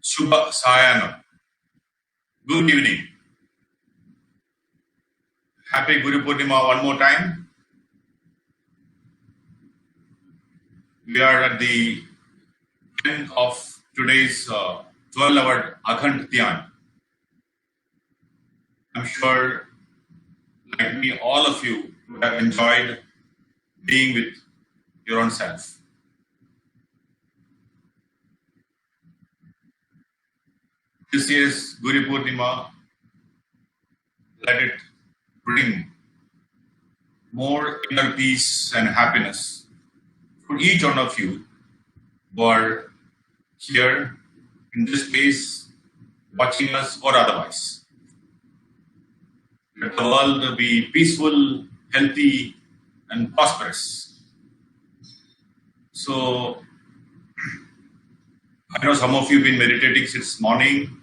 Shubha Sayanam. Good evening. Happy Guru Purnima one more time. We are at the end of today's 12-hour Akhand Dhyan. I'm sure, like me, all of you would have enjoyed being with your own self. This year's Guru Purnima, let it bring more inner peace and happiness for each one of you who are here in this space, watching us or otherwise. Let the world be peaceful, healthy, and prosperous. So, I know some of you have been meditating since morning.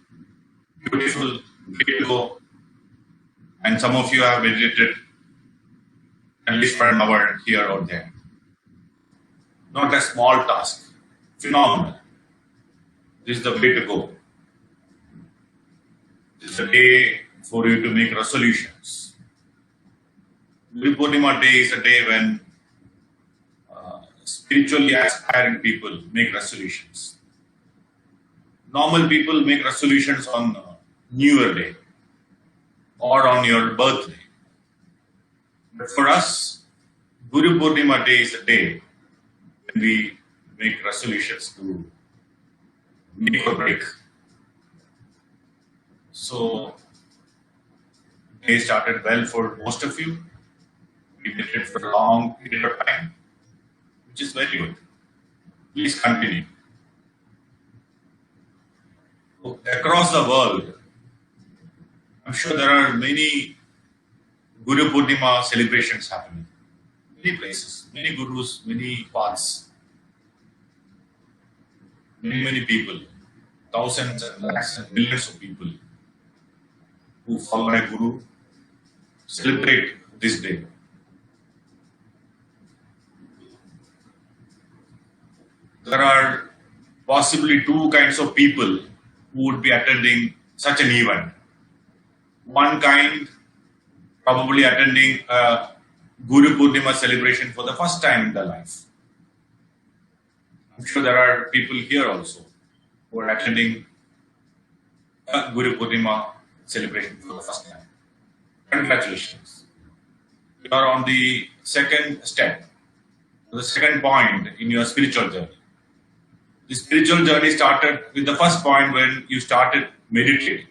Beautiful, great to go. And some of you have meditated at least for an hour here or there. Not a small task, phenomenal. This is the way to go. This is a day for you to make resolutions. Guru Purnima day is a day when spiritually aspiring people make resolutions. Normal people make resolutions on New Year Day or on your birthday. But for us, Guru Purnima day is a day when we make resolutions to make or break. So, day started well for most of you. We did it for a long period of time, which is very good. Please continue. Across the world, I'm sure there are many Guru Purnima celebrations happening. Many places, many gurus, many paths, many people, thousands and lakhs and millions of people who follow a guru celebrate this day. There are possibly two kinds of people who would be attending such an event. One kind probably attending a Guru Purnima celebration for the first time in their life. I'm sure there are people here also who are attending a Guru Purnima celebration for the first time. Congratulations. You are on the second step, the second point in your spiritual journey. The spiritual journey started with the first point when you started meditating.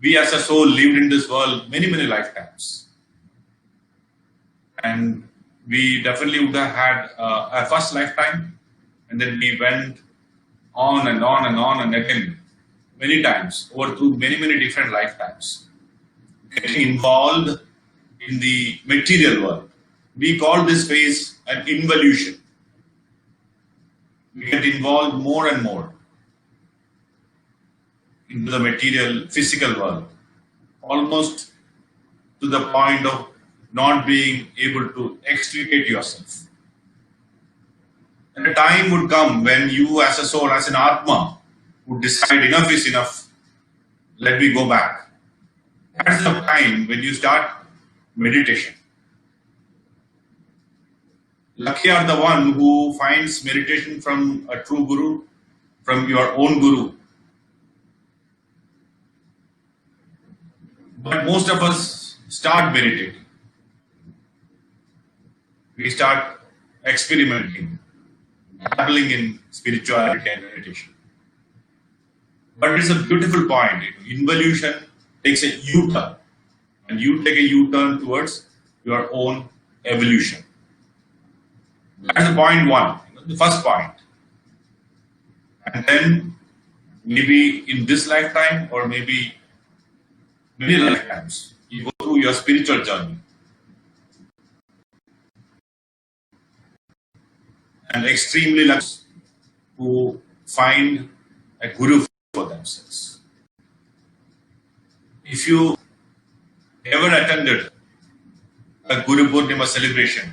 We as a soul lived in this world many lifetimes. And we definitely would have had a first lifetime, and then we went on and on and on and again many times, over through many different lifetimes, getting involved in the material world. We call this phase an involution. We get involved more and more into the material, physical world, almost to the point of not being able to extricate yourself. And a time would come when you as a soul, as an Atma, would decide enough is enough, let me go back. That's the time when you start meditation. Lucky are the one who finds meditation from a true guru, from your own guru. But most of us start meditating. We start experimenting, dabbling in spirituality and meditation. But it's a beautiful point. Involution takes a U-turn, and you take a U-turn towards your own evolution. That's the point one, the first point. And then maybe in this lifetime or maybe many lifetimes, you go through your spiritual journey. And extremely lucky who find a guru for themselves. If you ever attended a Guru Purnima celebration,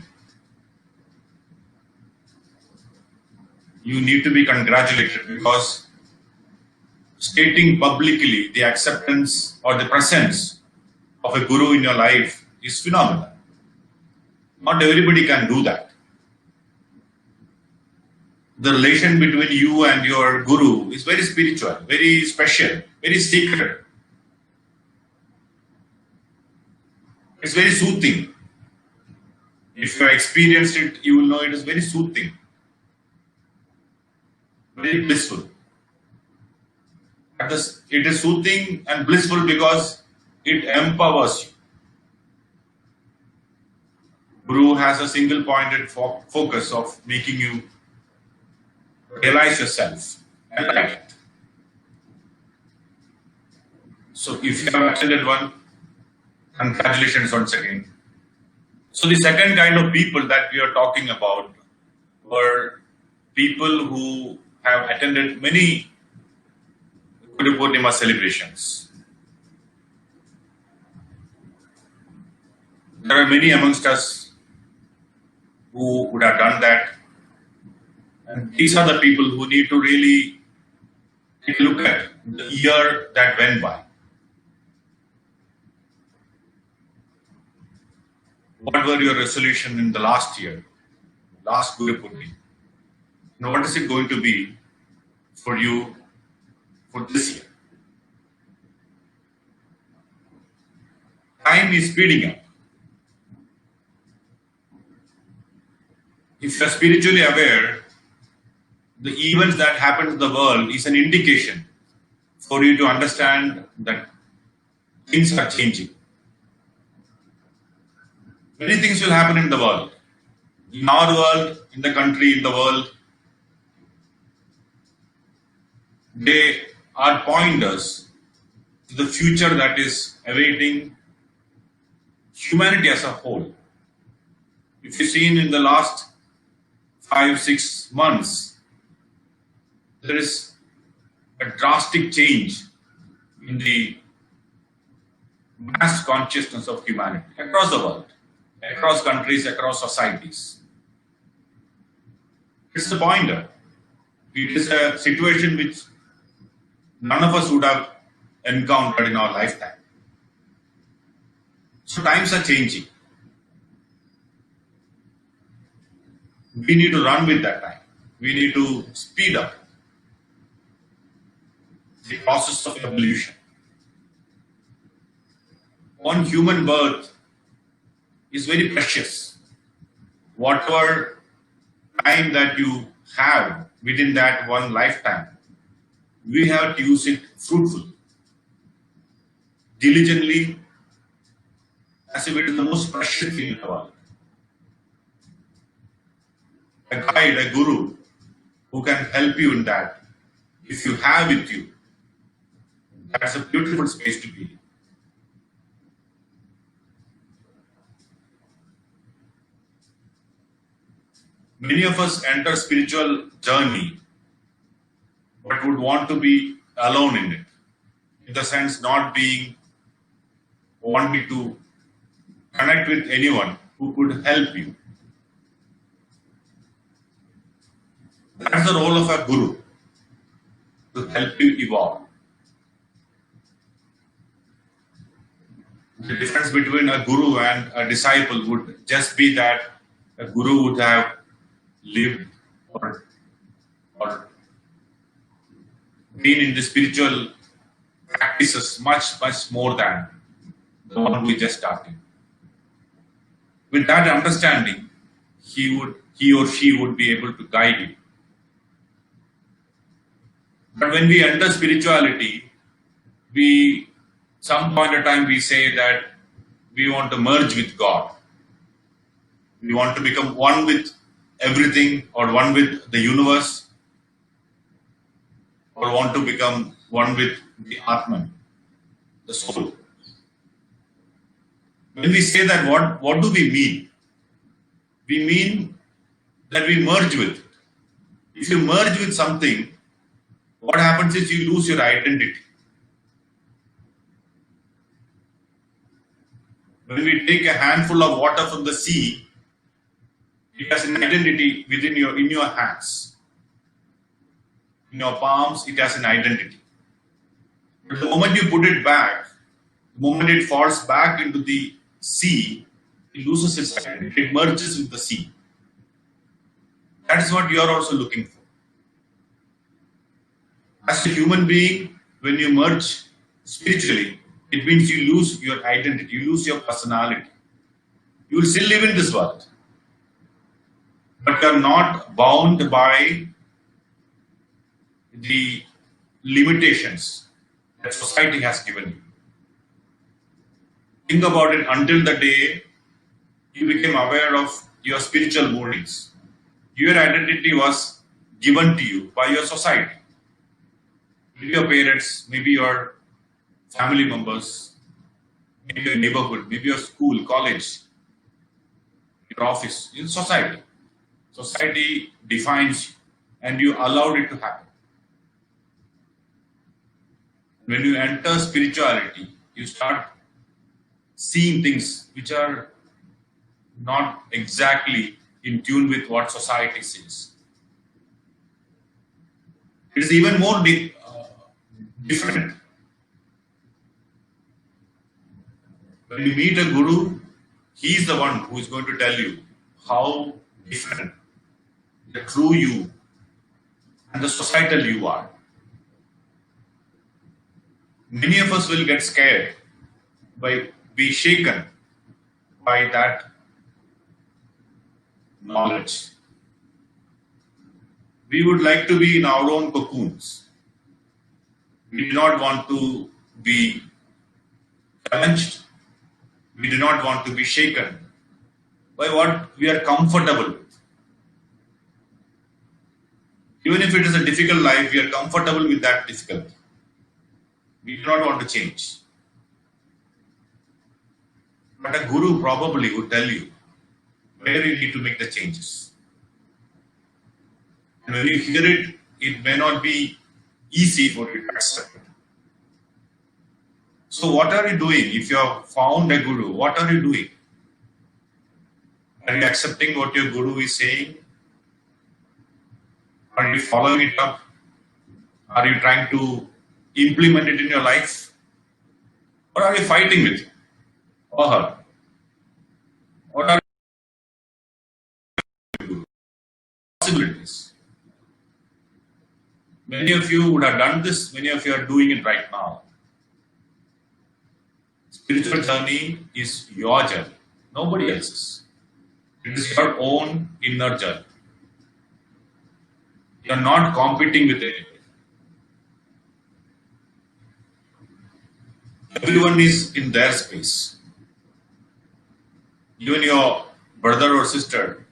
you need to be congratulated because stating publicly the acceptance or the presence of a guru in your life is phenomenal. Not everybody can do that. The relation between you and your guru is very spiritual, very special, very sacred. It's very soothing. If you have experienced it, you will know it is very soothing, very blissful. It is soothing and blissful because it empowers you. Guru has a single pointed focus of making you realize yourself and like it. So if you have attended one, congratulations once again. So the second kind of people that we are talking about were people who have attended many Guru Purnima celebrations. There are many amongst us who would have done that. And these are the people who need to really take a look at the year that went by. What were your resolutions in the last year, last Guru Purnima? Now, what is it going to be for you for this year? Time is speeding up. If you are spiritually aware, the events that happen in the world is an indication for you to understand that things are changing. Many things will happen in the world. In our world, in the country, in the world. They are pointers to the future that is awaiting humanity as a whole. If you've seen in the last 5-6 months, there is a drastic change in the mass consciousness of humanity across the world, across countries, across societies. It's a pointer. It is a situation which none of us would have encountered in our lifetime. So times are changing. We need to run with that time. We need to speed up the process of evolution. One human birth is very precious. Whatever time that you have within that one lifetime, we have to use it fruitfully, diligently, as if it is the most precious thing in the world. A guide, a guru, who can help you in that, if you have with you, that's a beautiful space to be. Many of us enter spiritual journey, but would want to be alone in it. In the sense, not wanting to connect with anyone who could help you. That's the role of a guru, to help you evolve. The difference between a guru and a disciple would just be that a guru would have lived or been in the spiritual practices much more than the one who just started. With that understanding, he or she would be able to guide you. But when we enter spirituality, some point of time we say that we want to merge with God. We want to become one with everything, or one with the universe, or want to become one with the Atman, the soul. When we say that, what do we mean? We mean that we merge with it. If you merge with something, what happens is you lose your identity. When we take a handful of water from the sea, it has an identity in your hands. In your palms, it has an identity. But the moment you put it back, the moment it falls back into the sea, it loses its identity. It merges with the sea. That is what you are also looking for. As a human being, when you merge spiritually, it means you lose your identity, you lose your personality. You will still live in this world, but you are not bound by the limitations that society has given you. Think about it until the day you became aware of your spiritual moodings. Your identity was given to you by your society. Maybe your parents, maybe your family members, maybe your neighborhood, maybe your school, college, your office, in society. Society defines you and you allowed it to happen. When you enter spirituality, you start seeing things which are not exactly in tune with what society says. It is even more different. When you meet a guru, he is the one who is going to tell you how different the true you and the societal you are. Many of us will get scared be shaken by that knowledge. We would like to be in our own cocoons. We do not want to be challenged. We do not want to be shaken by what we are comfortable with. Even if it is a difficult life, we are comfortable with that difficulty. We do not want to change. But a guru probably would tell you where you need to make the changes. And when you hear it, it may not be easy for you to accept it. So what are you doing? If you have found a guru, what are you doing? Are you accepting what your guru is saying? Are you following it up? Are you trying to implement it in your life? Or are you fighting with it or her? What are possibilities? Many of you would have done this, many of you are doing it right now. Spiritual journey is your journey, nobody else's. It is your own inner journey. You are not competing with anybody. Everyone is in their space. Even your brother or sister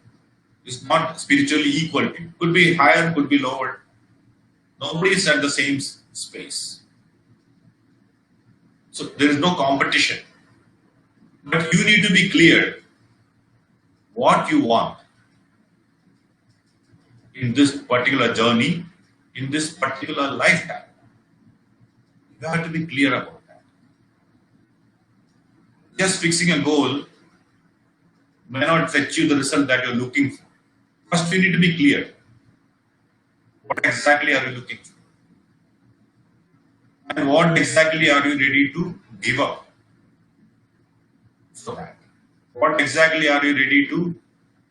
is not spiritually equal to you. Could be higher, could be lower. Nobody is at the same space. So there is no competition. But you need to be clear what you want in this particular journey, in this particular lifetime. You have to be clear about that. Just fixing a goal may not fetch you the result that you're looking for. First, you need to be clear. What exactly are you looking for? And what exactly are you ready to give up for that? What exactly are you ready to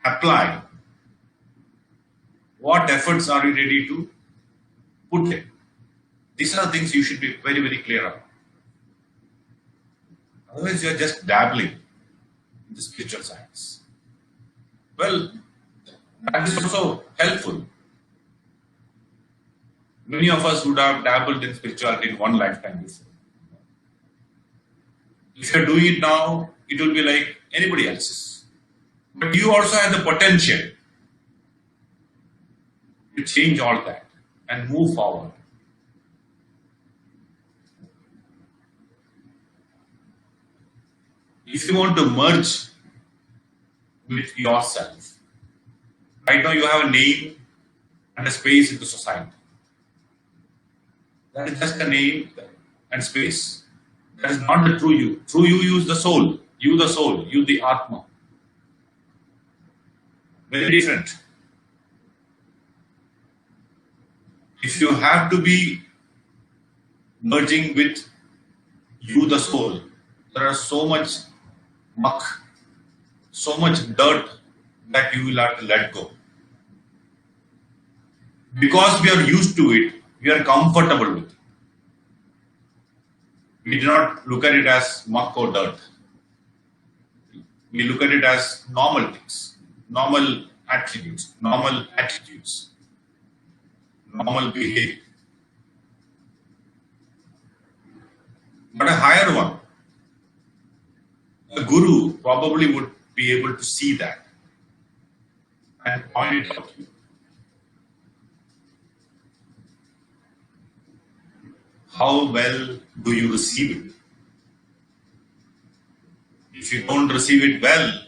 apply? What efforts are you ready to put in? These are things you should be very, very clear about. Otherwise, you are just dabbling in the spiritual science. Well, that is also helpful. Many of us would have dabbled in spirituality in one lifetime before. If you are doing it now, it will be like anybody else's. But you also have the potential to change all that and move forward. If you want to merge with yourself, right now you have a name and a space in the society. That is just a name and space. That is not the true you. True you is the soul. You the Atma. Very different. If you have to be merging with you, the soul. There are so much muck, so much dirt that you will have to let go. Because we are used to it, we are comfortable with it. We do not look at it as muck or dirt. We look at it as normal things, normal attributes, normal attitudes, normal behavior. But a higher one, a guru probably would be able to see that and point it out to you. How well do you receive it? If you don't receive it well,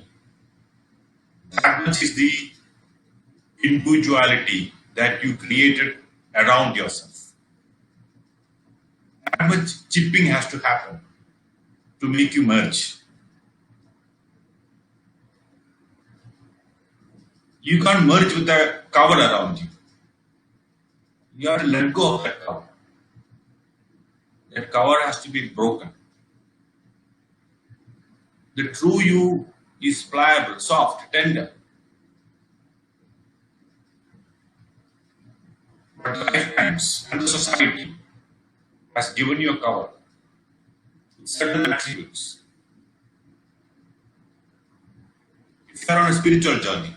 that much is the individuality that you created around yourself. That much chipping has to happen to make you merge. You can't merge with a cover around you. You have to let go of that cover. That cover has to be broken. The true you is pliable, soft, tender. But lifetimes and the society has given you a cover with certain attributes. If you are on a spiritual journey,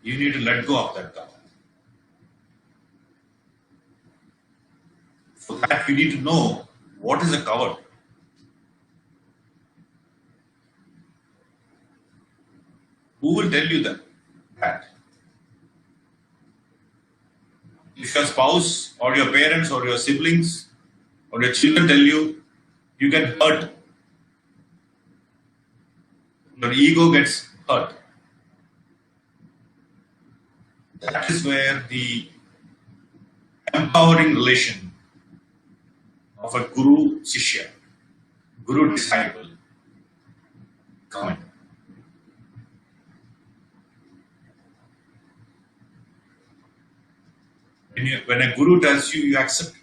you need to let go of that cover. For that, you need to know what is a cover. Who will tell you that? If your spouse or your parents or your siblings or your children tell you, you get hurt. Your ego gets hurt. That is where the empowering relation of a guru Shishya, guru disciple, come in. When a guru tells you, you accept it.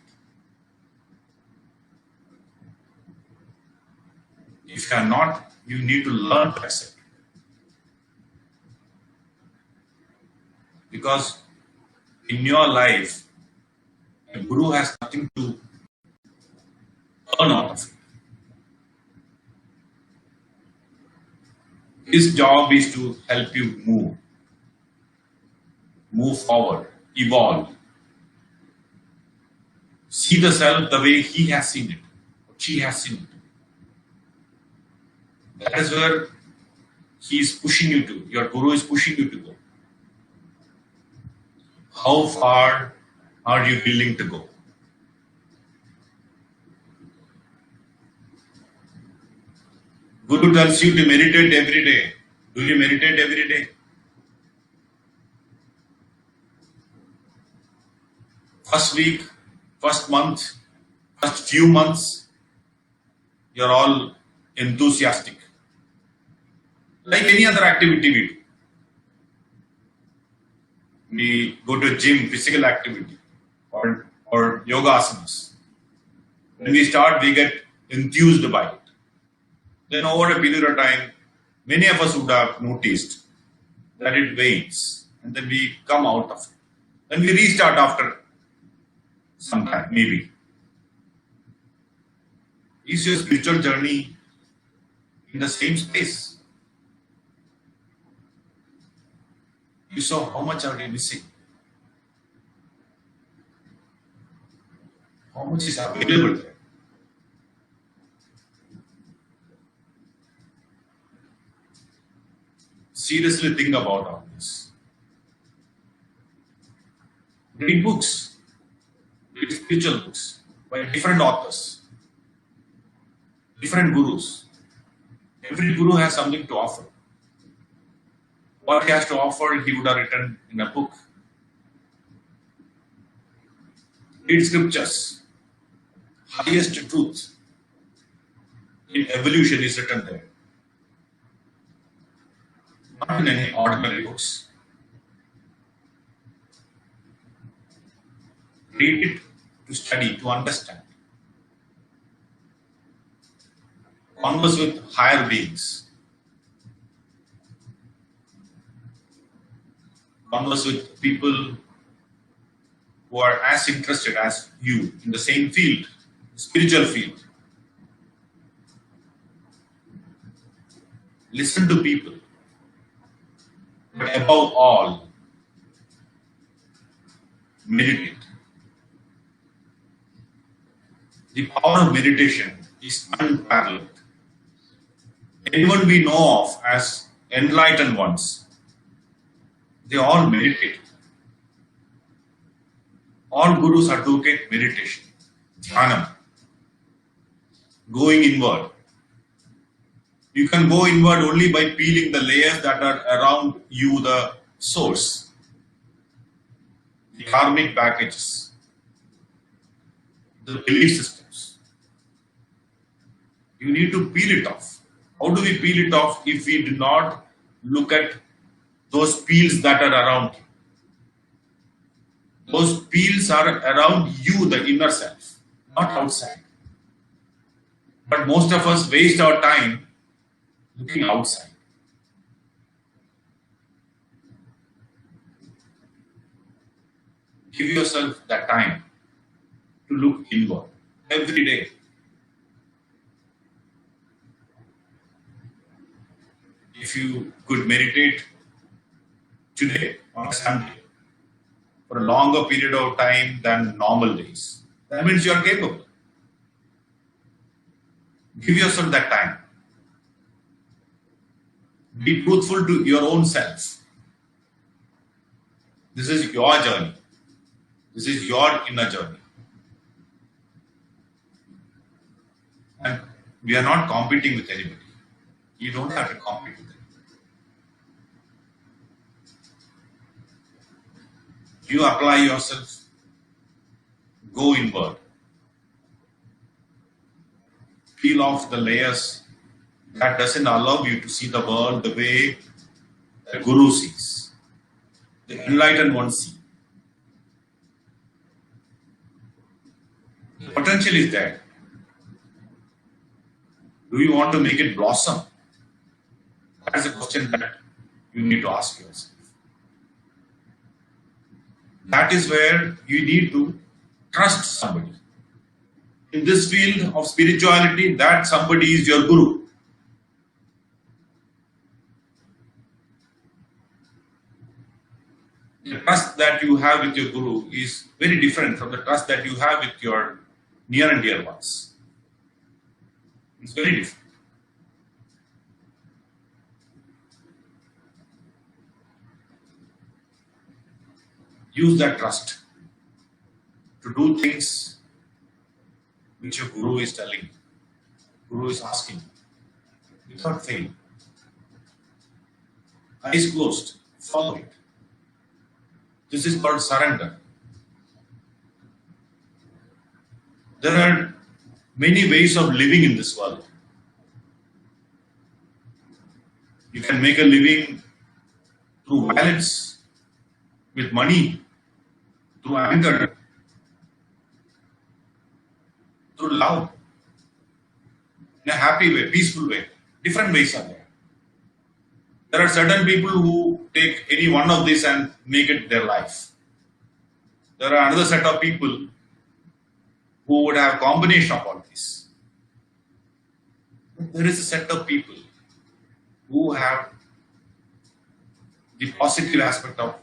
If you are not, you need to learn to accept it. Because in your life, a guru has nothing to earn out of it. His job is to help you move forward, evolve. See the self the way he has seen it, or she has seen it. That is where he is pushing you to, your guru is pushing you to go. How far are you willing to go? Guru tells you to meditate every day. Do you meditate every day? First week, first month, first few months, you're all enthusiastic. Like any other activity we do. We go to a gym, physical activity, or yoga asanas. When we start, we get enthused by it. Then over a period of time, many of us would have noticed that it wanes, and then we come out of it. Then we restart after some time, maybe. Is your spiritual journey in the same space? You saw how much are you missing? How much is available there? Seriously think about all this. Read books. Read spiritual books by different authors, different gurus. Every guru has something to offer. What he has to offer, he would have written in a book. Read scriptures. Highest truth in evolution is written there. Not in any ordinary books. Read it to study, to understand. Converse with higher beings. Converse with people who are as interested as you in the same field, spiritual field. Listen to people. But above all, meditate. The power of meditation is unparalleled. Anyone we know of as enlightened ones, they all meditate. All gurus advocate meditation, dhyana, going inward. You can go inward only by peeling the layers that are around you, the source, the karmic packages, the belief systems. You need to peel it off. How do we peel it off if we do not look at those peels that are around you? Those peels are around you, the inner self, not outside. But most of us waste our time looking outside. Give yourself that time to look inward every day. If you could meditate today on a Sunday for a longer period of time than normal days, that means you are capable. Give yourself that time. Be truthful to your own self. This is your journey. This is your inner journey. And we are not competing with anybody. You don't have to compete with them. You apply yourself, go inward, peel off the layers that doesn't allow you to see the world the way the Guru sees, the enlightened one sees. The potential is there. Do you want to make it blossom? That is a question that you need to ask yourself. That is where you need to trust somebody. In this field of spirituality, that somebody is your Guru. The trust that you have with your Guru is very different from the trust that you have with your near and dear ones. It's very different. Use that trust to do things which your Guru is telling you, Guru is asking you, without fail. Eyes closed, follow it. This is called surrender. There are many ways of living in this world. You can make a living through violence, with money, through anger, through love, in a happy way, peaceful way. Different ways are there. There are certain people who take any one of these and make it their life. There are another set of people who would have a combination of all this. There is a set of people who have the positive aspect of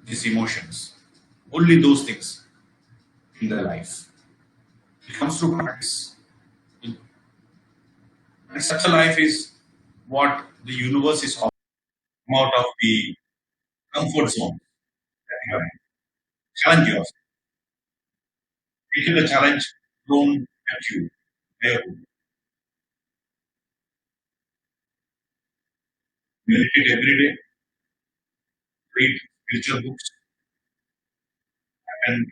these emotions. Only those things in their life. It comes to practice. And such a life is what the universe is offering. Come out of the comfort zone that you are in. Challenge yourself. Take the challenge thrown at you. Meditate every day, read spiritual books, and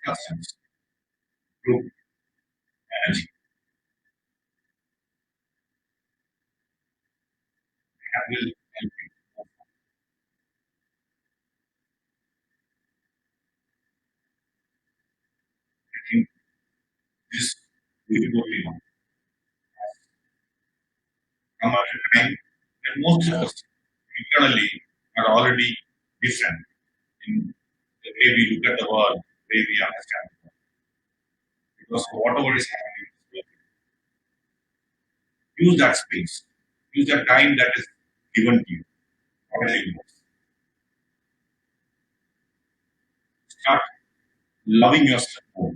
customs, group energy. That will help you. This Gurupurnima come at a time when most of us internally are already different in the way we look at the world, the way we understand the world. Because whatever is happening, use that space, use that time that is given to you. Whatever it is. Start loving yourself more.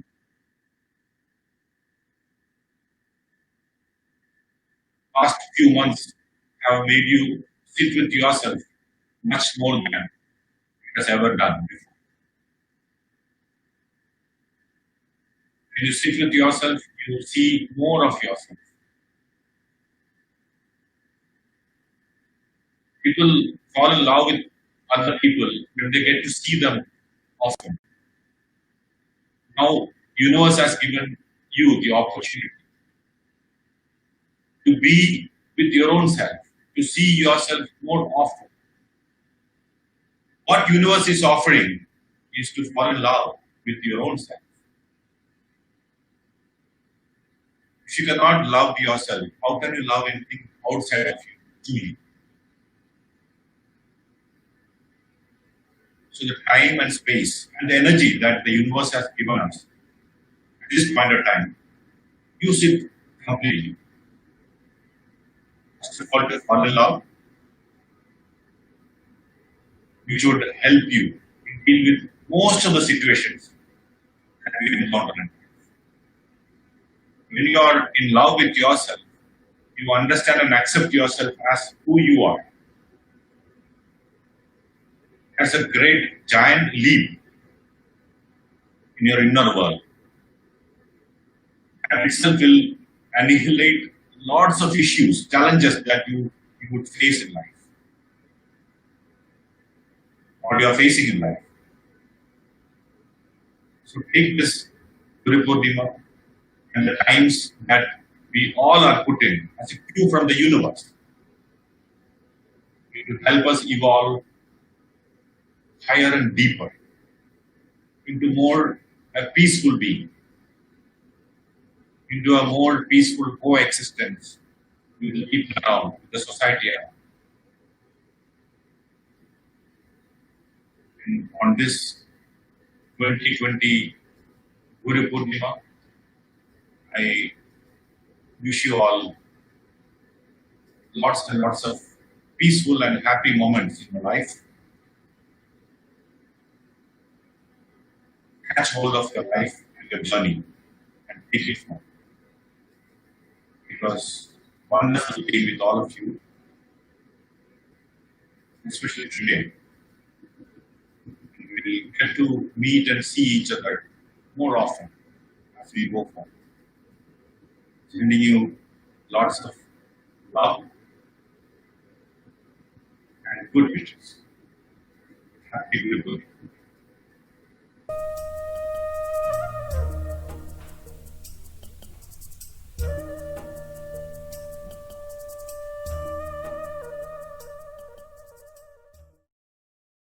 Past few months have made you sit with yourself much more than it has ever done before. When you sit with yourself, you see more of yourself. People fall in love with other people when they get to see them often. Now, universe has given you the opportunity to be with your own self, to see yourself more often. What universe is offering is to fall in love with your own self. If you cannot love yourself, how can you love anything outside of you? So the time and space and the energy that the universe has given us at this point of time, use it completely. First of all, to fall in love, which would help you deal with most of the situations that we encounter. When you are in love with yourself, you understand and accept yourself as who you are. That's a great giant leap in your inner world. That itself will annihilate lots of issues, challenges that you would face in life, or you are facing in life. So take this Gurupurnima and the times that we all are put in as a cue from the universe. It will help us evolve higher and deeper into more a peaceful being, into a more peaceful coexistence with the people around, with the society around. And on this 2020 Guru Purnima, I wish you all lots and lots of peaceful and happy moments in your life. Catch hold of your life and your journey and take it forward. It was wonderful being with all of you, especially today. We will get to meet and see each other more often as we go forward. Sending you lots of love and good wishes. Happy Guru Purnima.